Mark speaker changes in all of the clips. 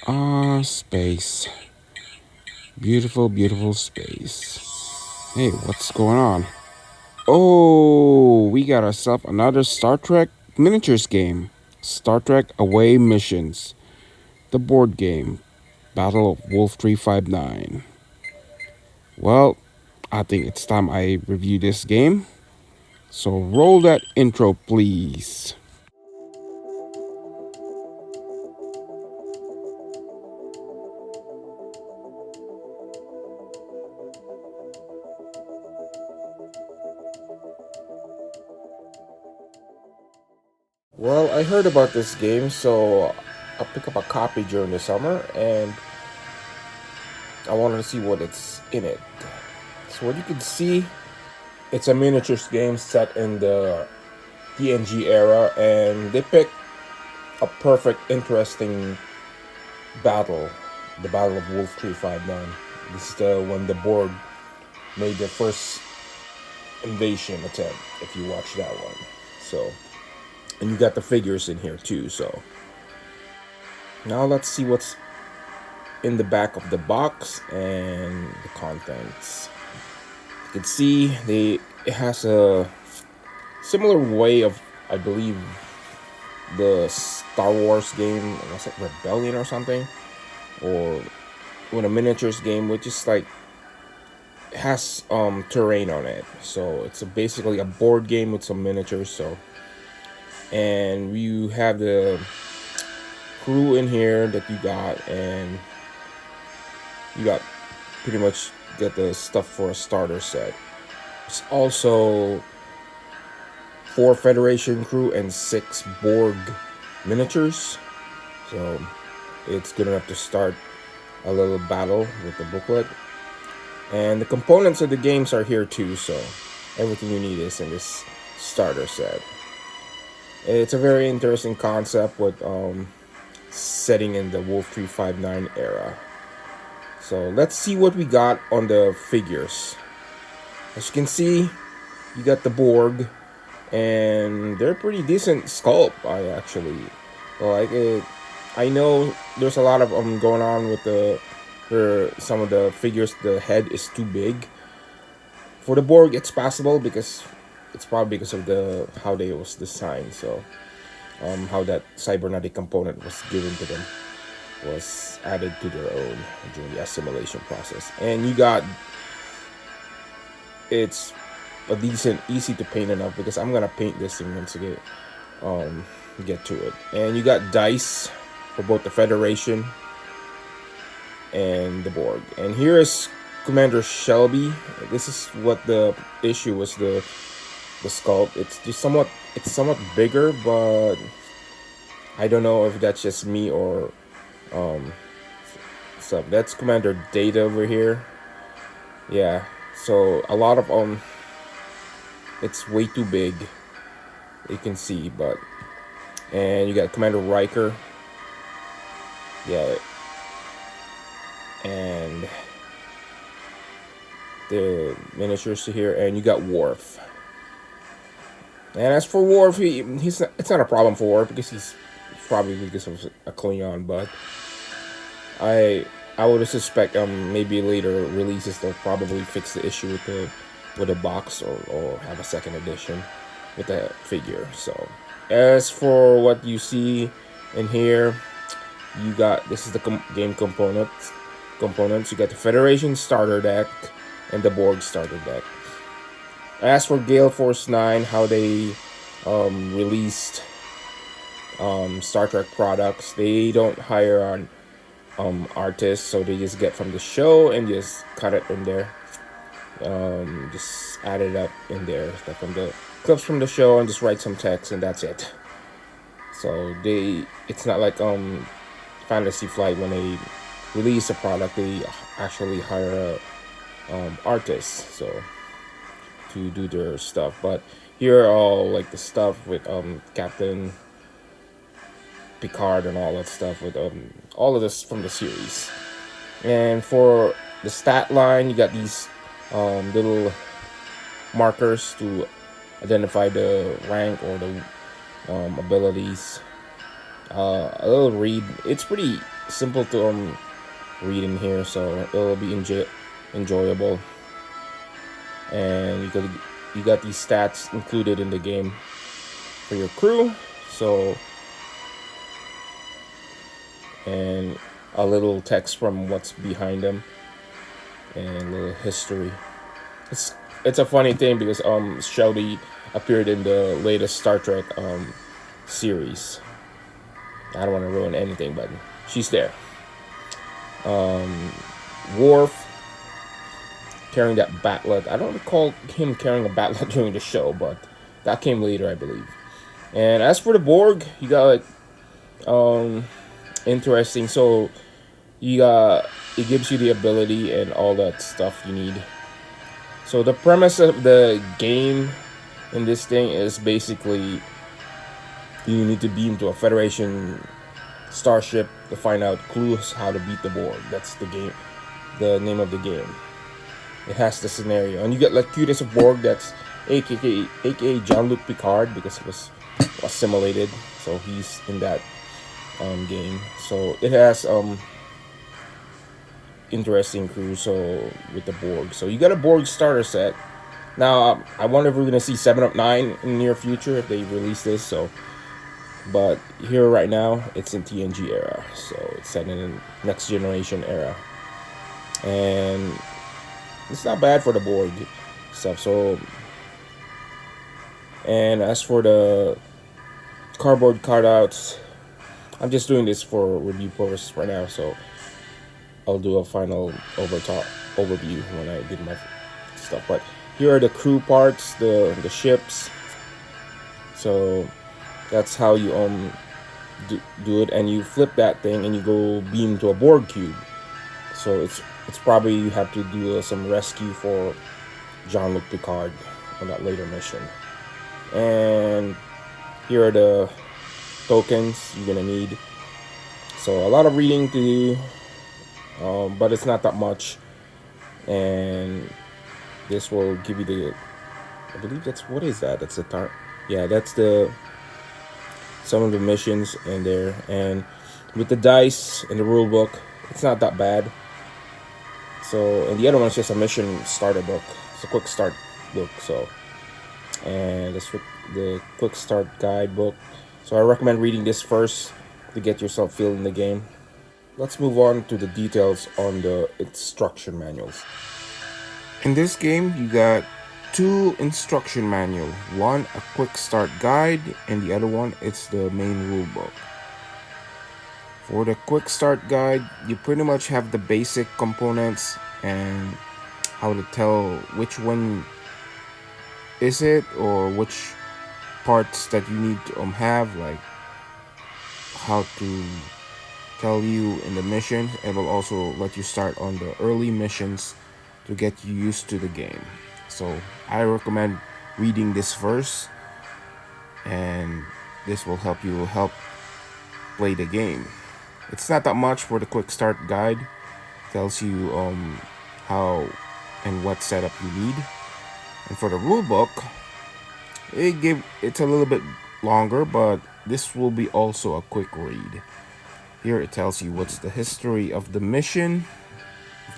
Speaker 1: Space. Beautiful, beautiful space. Hey, what's going on? Oh, we got ourselves another Star Trek miniatures game. Star Trek Away Missions. The board game. Battle of Wolf 359. Well, I think it's time I review this game. So roll that intro, please. Well, I heard about this game, so I picked up a copy during the summer, and I wanted to see what it's in it. So what you can see, it's a miniatures game set in the TNG era, and they picked a perfect, interesting battle, the Battle of Wolf 359. This is the when the Borg made their first invasion attempt. If you watch that one, so and you got the figures in here too. So now let's see what's in the back of the box and the contents. You can see it has a similar way of, I believe, the Star Wars game, was it Rebellion or something, or with a miniatures game, which is like has terrain on it. So it's basically a board game with some miniatures. So and you have the crew in here that you got, and you got pretty much get the stuff for a starter set. It's also 4 Federation crew and 6 Borg miniatures. So it's good enough to start a little battle with the booklet. And the components of the games are here too, so everything you need is in this starter set. It's a very interesting concept with setting in the Wolf 359 era. So let's see what we got on the figures. As you can see, you got the Borg, and they're pretty decent sculpt. I actually like it. I know there's a lot of going on with some of the figures. The head is too big. For the Borg, it's possible because it's probably because of the how they was designed. So how that cybernetic component was given to them was added to their own during the assimilation process. And you got it's a decent, easy to paint enough because I'm gonna paint this thing once I get to it. And you got dice for both the Federation and the Borg. And here is Commander Shelby. This is what the issue was, the sculpt. It's somewhat bigger, but I don't know if that's just me or so that's Commander Data over here. Yeah. So a lot of it's way too big. You can see, but and you got Commander Riker. Yeah. And the miniatures here, and you got Worf. And as for Worf, it's not a problem for Worf because he's probably because of a Klingon, but I would suspect maybe later releases they'll probably fix the issue with the box, or have a second edition with the figure. So as for what you see in here, you got this is the game components. You got the Federation starter deck and the Borg starter deck. As for Gale Force 9, how they released Star Trek products, they don't hire on artists, so they just get from the show and just cut it in there. Just add it up in there, stuff from the clips from the show, and just write some text, and that's it. So it's not like Fantasy Flight when they release a product, they actually hire artists so to do their stuff. But here are all like the stuff with Captain Picard and all that stuff with all of this from the series. And for the stat line, you got these little markers to identify the rank or the abilities A little read. It's pretty simple to read in here, so it'll be enjoyable. And you got these stats included in the game for your crew. So, and a little text from what's behind them and a little history. It's it's a funny thing because Shelby appeared in the latest Star Trek series. I don't want to ruin anything, but she's there. Worf carrying that batlet. I don't recall him carrying a batlet during the show, but that came later, I believe. And as for the Borg, you got like interesting. So you got it gives you the ability and all that stuff you need. So the premise of the game in this thing is basically you need to beam to a Federation starship to find out clues how to beat the Borg. That's the game, the name of the game. It has the scenario, and you get like cutest Borg. That's aka Jean-Luc Picard because it was assimilated, so he's in that game. So it has interesting crew. So with the Borg, so you got a Borg starter set. Now I wonder if we're gonna see 7 Up 9 in the near future if they release this. So, but here right now it's in TNG era, so it's set in the next generation era, and it's not bad for the Borg stuff. So, and as for the cardboard cutouts, I'm just doing this for review purposes right now. So I'll do a final overview when I did my stuff. But here are the crew parts, the ships. So that's how you do it, and you flip that thing and you go beam to a Borg cube. So it's probably you have to do some rescue for Jean-Luc Picard on that later mission. And here are the tokens you're gonna need. So a lot of reading to do, but it's not that much. And this will give you the, I believe that's, what is that? That's the time. Yeah, that's the some of the missions in there. And with the dice and the rule book, it's not that bad. So, and the other one is just a mission starter book. It's a quick start book. So, and the quick start guide book. So I recommend reading this first to get yourself feel in the game. Let's move on to the details on the instruction manuals. In this game, you got two instruction manual. One, a quick start guide, and the other one, it's the main rule book. For the quick start guide, you pretty much have the basic components and how to tell which one is it or which parts that you need to have, like how to tell you in the mission. It will also let you start on the early missions to get you used to the game. So I recommend reading this first, and this will help you play the game. It's not that much for the quick start guide. Tells you how and what setup you need. And for the rule book, it's a little bit longer, but this will be also a quick read. Here it tells you what's the history of the mission,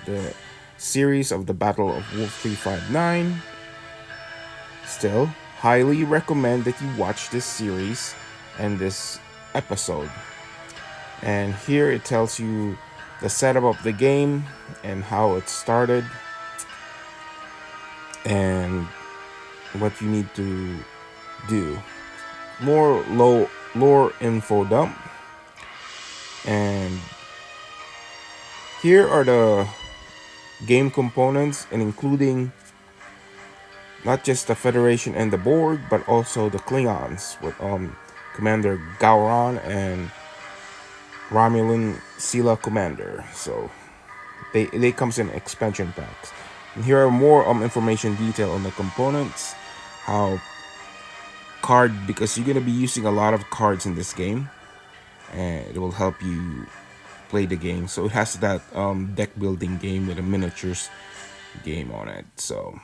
Speaker 1: the series of the Battle of Wolf 359. Still, highly recommend that you watch this series and this episode. And here it tells you the setup of the game and how it started and what you need to do. More lore info dump. And here are the game components, and including not just the Federation and the Borg, but also the Klingons with Commander Gowron and Romulan Sela Commander. So they comes in expansion packs. And here are more information detail on the components, how because you're gonna be using a lot of cards in this game, and it will help you play the game. So it has that deck building game with a miniatures game on it. So,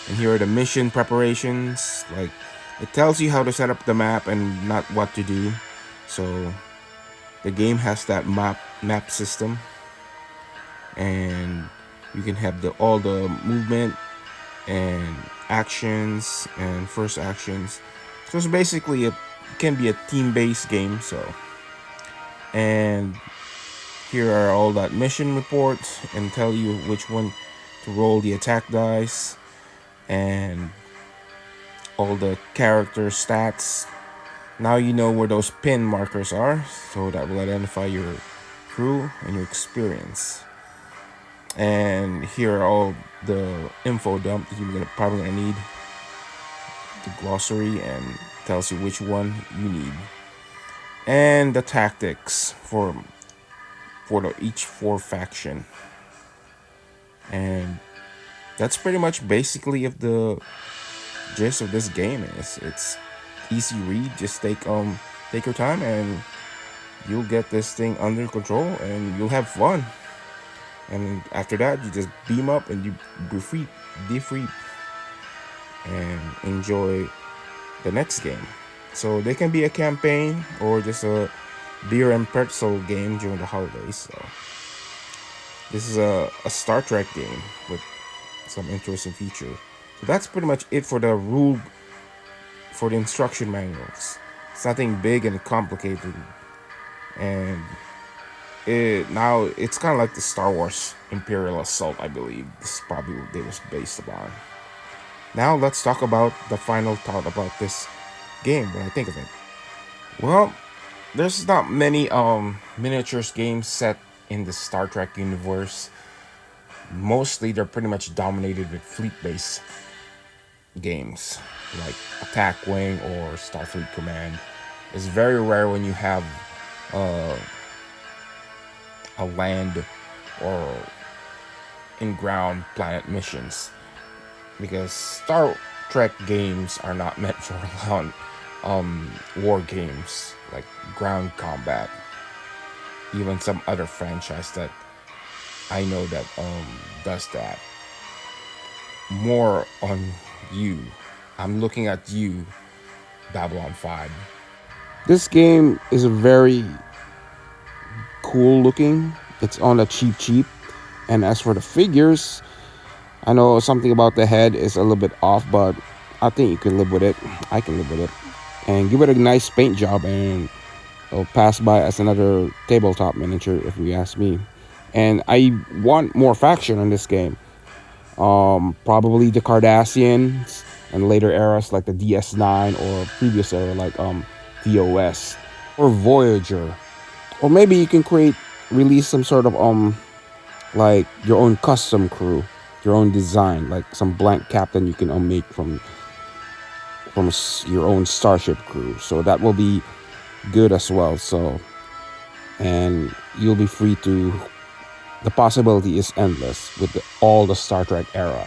Speaker 1: and here are the mission preparations. Like, it tells you how to set up the map and not what to do. So The game has that map system, and you can have all the movement and actions and first actions. So it's basically it can be a team-based game. And here are all that mission reports and tell you which one to roll the attack dice and all the character stats. Now you know where those pin markers are, so that will identify your crew and your experience. And here are all the info dump that you're probably gonna need. The glossary and tells you which one you need, and the tactics for each four faction. And that's pretty much basically of the gist of this game. It's easy read. Just take your time and you'll get this thing under control and you'll have fun. And after that, you just beam up and you defeat and enjoy the next game. So they can be a campaign or just a beer and pretzel game during the holidays. So this is a Star Trek game with some interesting features. So that's pretty much it for the instruction manuals. It's nothing big and complicated, and now it's kind of like the Star Wars Imperial Assault, I believe. This is probably what it was based upon. Now let's talk about the final thought about this game when I think of it. Well, there's not many miniatures games set in the Star Trek universe. Mostly they're pretty much dominated with fleet-based games like Attack Wing or Starfleet Command. It's very rare when you have a land or in-ground planet missions, because Star Trek games are not meant for war games like ground combat. Even some other franchise that I know that does that. More on you. I'm looking at you, Babylon 5. This game is very cool looking. It's on the cheap. And as for the figures, I know something about the head is a little bit off, but I think you can live with it. I can live with it. And give it a nice paint job and it'll pass by as another tabletop miniature if you ask me. And I want more faction in this game. Probably the Cardassians and later eras like the DS9 or previous era like VOS or Voyager. Or maybe you can release some sort of like your own custom crew, your own design, like some blank captain you can make from your own starship crew. So that will be good as well. So, and you'll be free to. The possibility is endless with all the Star Trek era.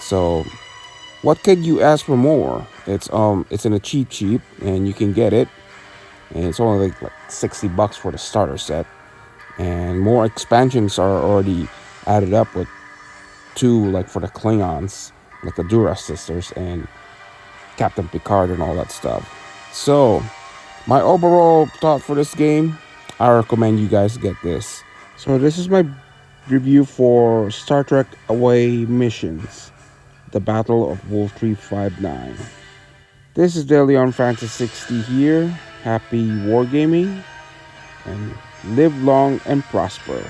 Speaker 1: So, what could you ask for more? It's in a cheap, and you can get it, and it's only like $60 for the starter set, and more expansions are already added up with 2 like for the Klingons, like the Duras sisters and Captain Picard and all that stuff. So, my overall thought for this game, I recommend you guys get this. So this is my review for Star Trek Away Missions, the Battle of Wolf 359. This is Daily on Francis 60 here. Happy wargaming and live long and prosper.